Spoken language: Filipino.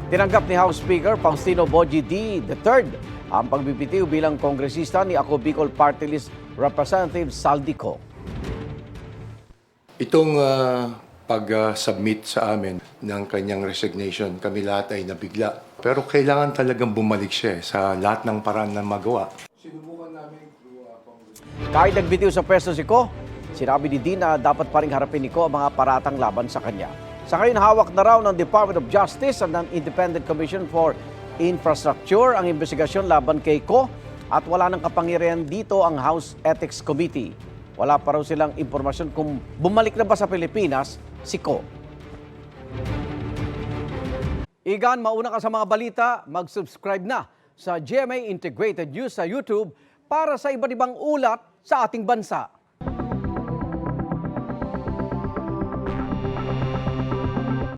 Tinanggap ni House Speaker Faustino Bogie D. III ang pagbibitiw bilang kongresista ni Ako Bicol Party List Representative Saldico. Itong pag-submit sa amin ng kanyang resignation, kami lahat ay nabigla. Pero kailangan talagang bumalik siya sa lahat ng paraan na magawa. Sinubukan namin through Kahit nagbitiw sa pwesto si Ko, sinabi ni D na dapat pa rin harapin ni Ko ang mga paratang laban sa kanya. Sa ngayon, hawak na raw ng Department of Justice at ng Independent Commission for Infrastructure ang investigasyon laban kay Ko at wala ng kapangyarihan dito ang House Ethics Committee. Wala pa raw silang impormasyon kung bumalik na ba sa Pilipinas si Ko. Igan, mauna ka sa mga balita, mag-subscribe na sa GMA Integrated News sa YouTube para sa iba't ibang ulat sa ating bansa.